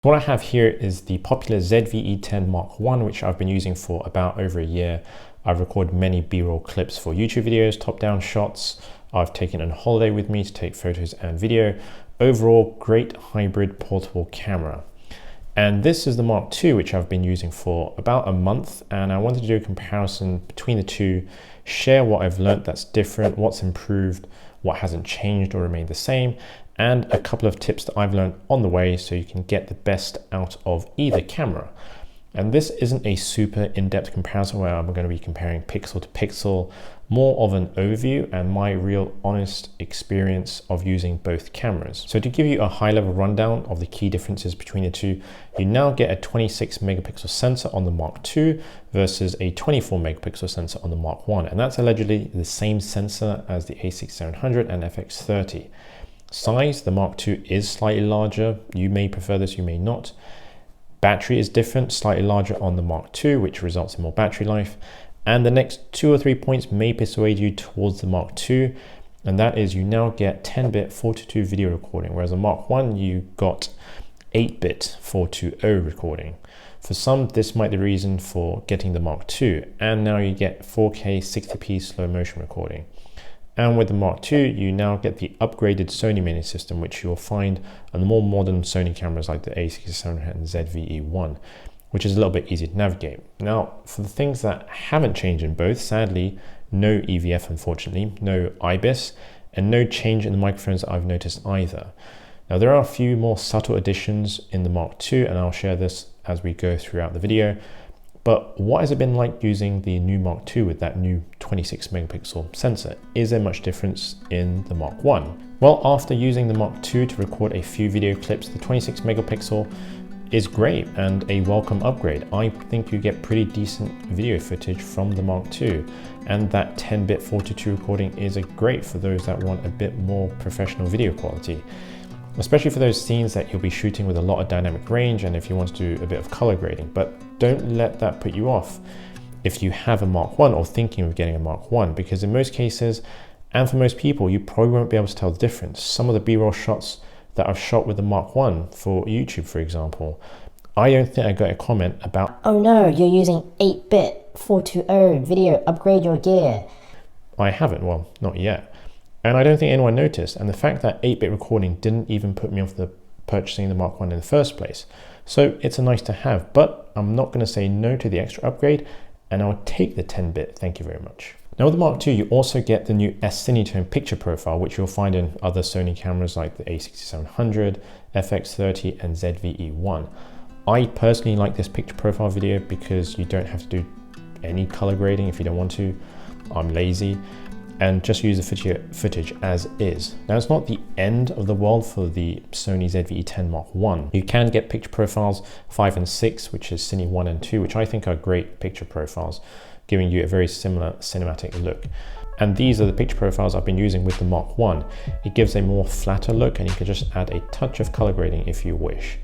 What I have here is the popular ZV-E10 Mark I, which I've been using for about over a year. I've recorded many B-roll clips for YouTube videos, top-down shots. I've taken it on holiday with me to take photos and video. Overall, great hybrid portable camera. And this is the Mark II, which I've been using for about a month. And I wanted to do a comparison between the two, share what I've learned that's different, what's improved, what hasn't changed or remained the same, and a couple of tips that I've learned on the way so you can get the best out of either camera. And this isn't a super in-depth comparison where I'm going to be comparing pixel to pixel, more of an overview and my real honest experience of using both cameras. So to give you a high-level rundown of the key differences between the two, you now get a 26 megapixel sensor on the Mark II versus a 24 megapixel sensor on the Mark I. And that's allegedly the same sensor as the A6700 and FX30. Size, the Mark II is slightly larger. You may prefer this, you may not. Battery is different, slightly larger on the Mark II, which results in more battery life. And the next 2 or 3 points may persuade you towards the Mark II, and that is you now get 10-bit 4:2 video recording, whereas the Mark I, you got 8-bit 420 recording. For some, this might be the reason for getting the Mark II, and now you get 4K 60p slow motion recording. And with the Mark II, you now get the upgraded Sony mini system, which you'll find on the more modern Sony cameras like the A6700 and ZV-E10, which is a little bit easier to navigate. Now, for the things that haven't changed in both, sadly, no EVF, unfortunately, no IBIS, and no change in the microphones that I've noticed either. Now, there are a few more subtle additions in the Mark II, and I'll share this as we go throughout the video. But what has it been like using the new Mark II with that new 26 megapixel sensor? Is there much difference in the Mark I? Well, after using the Mark II to record a few video clips, the 26 megapixel is great and a welcome upgrade. I think you get pretty decent video footage from the Mark II, and that 10-bit 4:2 recording is great for those that want a bit more professional video quality, especially for those scenes that you'll be shooting with a lot of dynamic range and if you want to do a bit of color grading. But don't let that put you off if you have a Mark I or thinking of getting a Mark I, because in most cases, and for most people, you probably won't be able to tell the difference. Some of the B-roll shots that I've shot with the Mark I for YouTube, for example, I don't think I got a comment about, "Oh no, you're using 8-bit 420 video, upgrade your gear." I haven't, well, not yet. And I don't think anyone noticed. And the fact that 8-bit recording didn't even put me off the purchasing the Mark I in the first place. So it's a nice to have, but I'm not going to say no to the extra upgrade, and I'll take the 10-bit, thank you very much. Now with the Mark II, you also get the new S-Cinetone picture profile, which you'll find in other Sony cameras like the A6700, FX30 and ZV-E10. I personally like this picture profile video because you don't have to do any color grading if you don't want to. I'm lazy. And just use the footage as is. Now it's not the end of the world for the Sony ZV-E10 Mark I. You can get picture profiles 5 and 6, which is Cine 1 and 2, which I think are great picture profiles, giving you a very similar cinematic look. And these are the picture profiles I've been using with the Mark I. It gives a more flatter look, and you can just add a touch of color grading if you wish.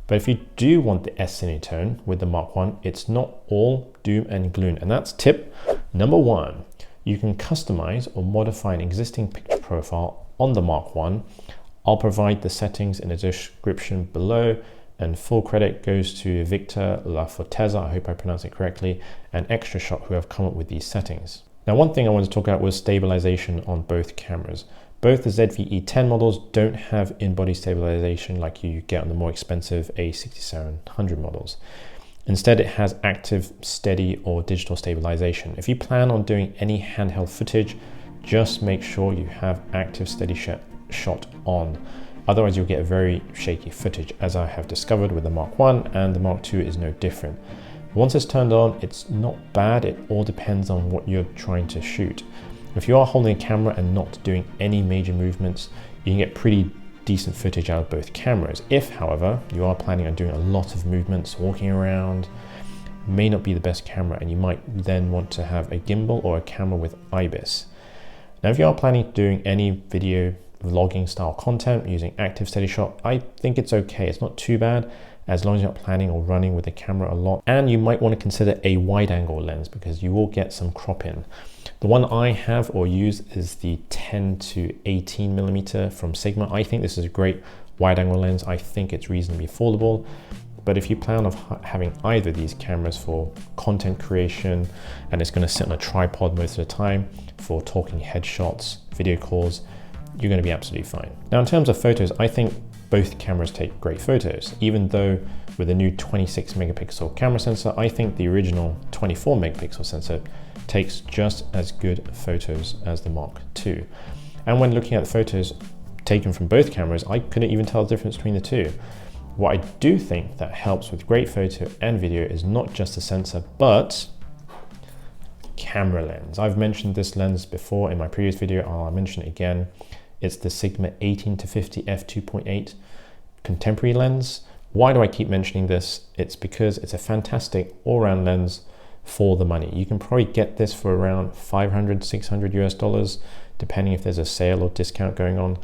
But if you do want the S-Cinetone with the Mark I, it's not all doom and gloom. And that's tip number 1. You can customize or modify an existing picture profile on the Mark I. I'll provide the settings in the description below, and full credit goes to Victor La Forteza, I hope I pronounced it correctly, and Extra Shot, who have come up with these settings. Now, one thing I wanted to talk about was stabilization on both cameras. Both the ZV-E10 models don't have in-body stabilization like you get on the more expensive A6700 models. Instead, it has active, steady, or digital stabilization. If you plan on doing any handheld footage, just make sure you have active, steady shot on. Otherwise, you'll get very shaky footage, as I have discovered with the Mark I, and the Mark II is no different. Once it's turned on, it's not bad. It all depends on what you're trying to shoot. If you are holding a camera and not doing any major movements, you can get pretty decent footage out of both cameras. If, however, you are planning on doing a lot of movements, walking around, may not be the best camera, and you might then want to have a gimbal or a camera with IBIS. Now, if you are planning on doing any video vlogging style content using active steady shot, I think it's okay. It's not too bad as long as you're not planning or running with the camera a lot. And you might want to consider a wide angle lens because you will get some crop in. The one I have or use is the 10 to 18 millimeter from Sigma. I think this is a great wide angle lens, I think it's reasonably affordable. But if you plan on having either of these cameras for content creation, and it's going to sit on a tripod most of the time for talking headshots, video calls, you're going to be absolutely fine. Now, in terms of photos, I think both cameras take great photos. Even though with the new 26 megapixel camera sensor, I think the original 24 megapixel sensor takes just as good photos as the Mark II. And when looking at the photos taken from both cameras, I couldn't even tell the difference between the two. What I do think that helps with great photo and video is not just the sensor, but camera lens. I've mentioned this lens before in my previous video, I'll mention it again. It's the Sigma 18-50 f2.8 contemporary lens. Why do I keep mentioning this? It's because it's a fantastic all-round lens for the money. You can probably get this for around 500, 600 US dollars, depending if there's a sale or discount going on.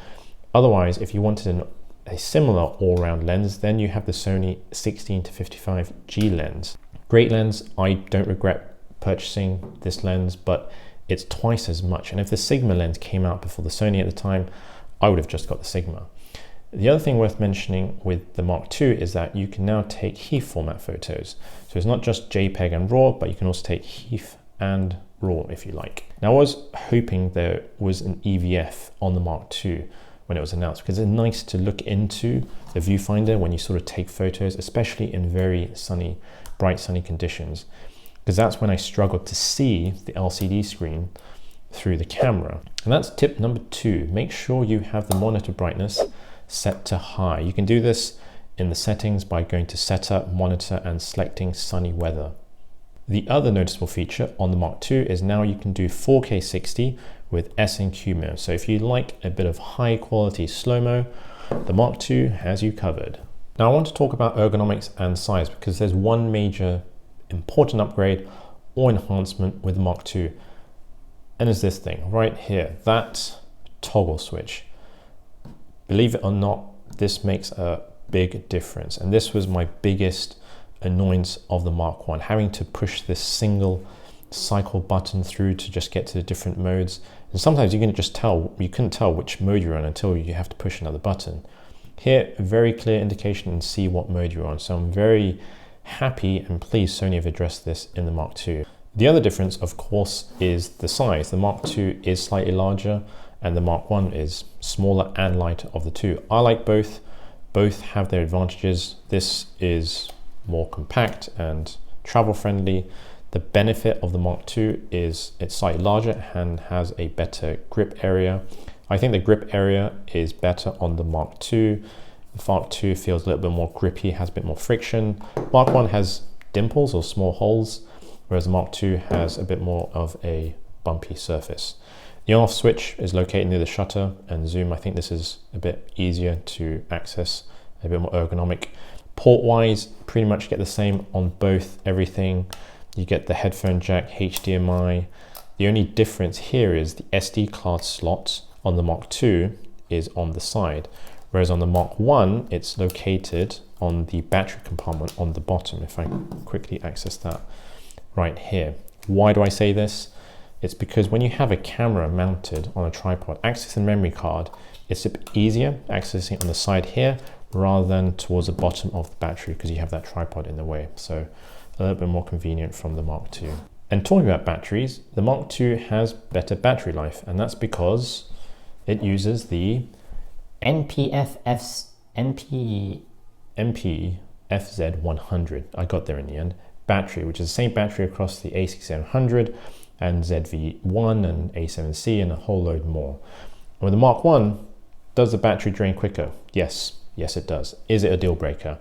Otherwise, if you wanted a similar all-round lens, then you have the Sony 16-55 G lens. Great lens. I don't regret purchasing this lens, but it's twice as much. And if the Sigma lens came out before the Sony at the time, I would have just got the Sigma. The other thing worth mentioning with the Mark II is that you can now take HEIF format photos. So it's not just JPEG and RAW, but you can also take HEIF and RAW if you like. Now, I was hoping there was an EVF on the Mark II when it was announced, because it's nice to look into the viewfinder when you sort of take photos, especially in very sunny, bright sunny conditions, because that's when I struggled to see the LCD screen through the camera. And that's tip number 2. Make sure you have the monitor brightness set to high. You can do this in the settings by going to Setup, Monitor, and selecting Sunny Weather. The other noticeable feature on the Mark II is now you can do 4K 60 with S&Q mode. So if you like a bit of high quality slow-mo, the Mark II has you covered. Now I want to talk about ergonomics and size, because there's one major important upgrade or enhancement with the Mark II, and it's this thing right here, that toggle switch. Believe it or not, this makes a big difference, and this was my biggest annoyance of the Mark I, having to push this single cycle button through to just get to the different modes. And sometimes you couldn't tell which mode you're on until you have to push another button. Here, a very clear indication and see what mode you're on. So I'm very happy and pleased Sony have addressed this in the Mark II. The other difference, of course, is the size. The Mark II is slightly larger and the Mark I is smaller and lighter of the two. I like both. Both have their advantages. This is more compact and travel friendly. The benefit of the Mark II is it's slightly larger and has a better grip area. I think the grip area is better on the Mark II. The Mark II feels a little bit more grippy, has a bit more friction. Mark I has dimples or small holes, whereas the Mark II has a bit more of a bumpy surface. The on-off switch is located near the shutter and zoom. I think this is a bit easier to access, a bit more ergonomic. Port-wise, pretty much get the same on both, everything. You get the headphone jack, HDMI. The only difference here is the SD card slot on the Mark II is on the side, whereas on the Mark I, it's located on the battery compartment on the bottom. If I quickly access that right here. Why do I say this? It's because when you have a camera mounted on a tripod, accessing the memory card, it's a bit easier accessing it on the side here rather than towards the bottom of the battery, because you have that tripod in the way. So a little bit more convenient from the Mark II. And talking about batteries, the Mark II has better battery life, and that's because it uses the NPFZ100, I got there in the end, battery, which is the same battery across the A6700 and ZV-E10 and A7C and a whole load more. And with the Mark I, does the battery drain quicker? Yes, it does. Is it a deal breaker?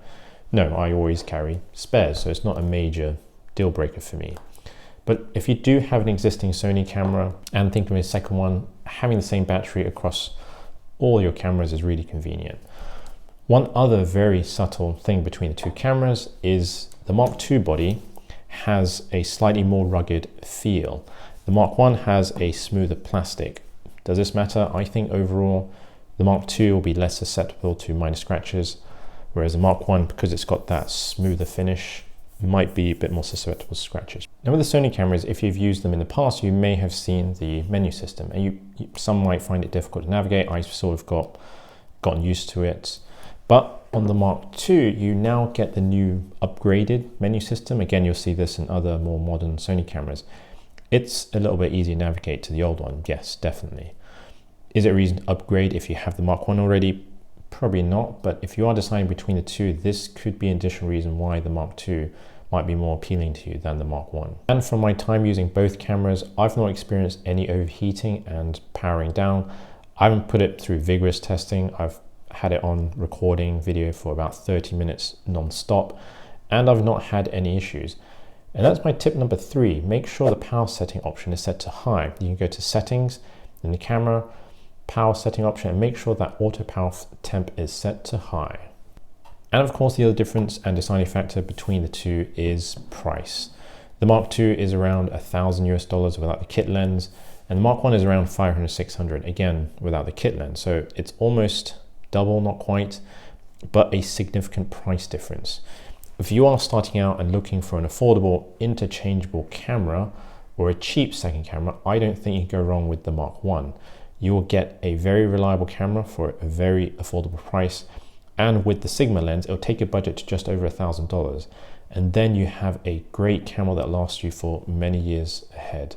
No, I always carry spares, so it's not a major deal breaker for me. But if you do have an existing Sony camera and think of a second one, having the same battery across all your cameras is really convenient. One other very subtle thing between the two cameras is the Mark II body has a slightly more rugged feel. The Mark I has a smoother plastic. Does this matter? I think overall the Mark II will be less susceptible to minor scratches, whereas the Mark I, because it's got that smoother finish, might be a bit more susceptible to scratches. Now with the Sony cameras, if you've used them in the past, you may have seen the menu system, and some might find it difficult to navigate. I've sort of gotten used to it. But on the Mark II, you now get the new upgraded menu system. Again, you'll see this in other more modern Sony cameras. It's a little bit easier to navigate to the old one. Yes, definitely. Is it a reason to upgrade if you have the Mark I already? Probably not, but if you are deciding between the two, this could be an additional reason why the Mark II might be more appealing to you than the Mark I. And from my time using both cameras, I've not experienced any overheating and powering down. I haven't put it through vigorous testing. I've had it on recording video for about 30 minutes non-stop, and I've not had any issues. And that's my tip number 3. Make sure the power setting option is set to high. You can go to settings in the camera, power setting option, and make sure that auto power temp is set to high. And of course, the other difference and deciding factor between the two is price. The Mark II is around $1,000 without the kit lens, and the Mark I is around 500, 600, again, without the kit lens. So it's almost double, not quite, but a significant price difference. If you are starting out and looking for an affordable interchangeable camera or a cheap second camera, I don't think you can go wrong with the Mark I. You will get a very reliable camera for a very affordable price. And with the Sigma lens, it'll take your budget to just over $1,000. And then you have a great camera that lasts you for many years ahead.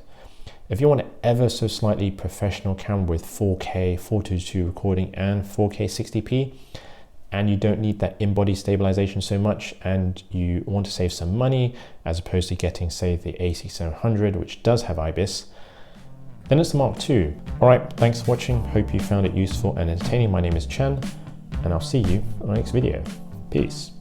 If you want an ever so slightly professional camera with 4K, 422 recording and 4K 60p, and you don't need that in-body stabilization so much, and you want to save some money as opposed to getting, say, the A6700, which does have IBIS, then it's the Mark II. All right, thanks for watching. Hope you found it useful and entertaining. My name is Chen, and I'll see you on the next video. Peace.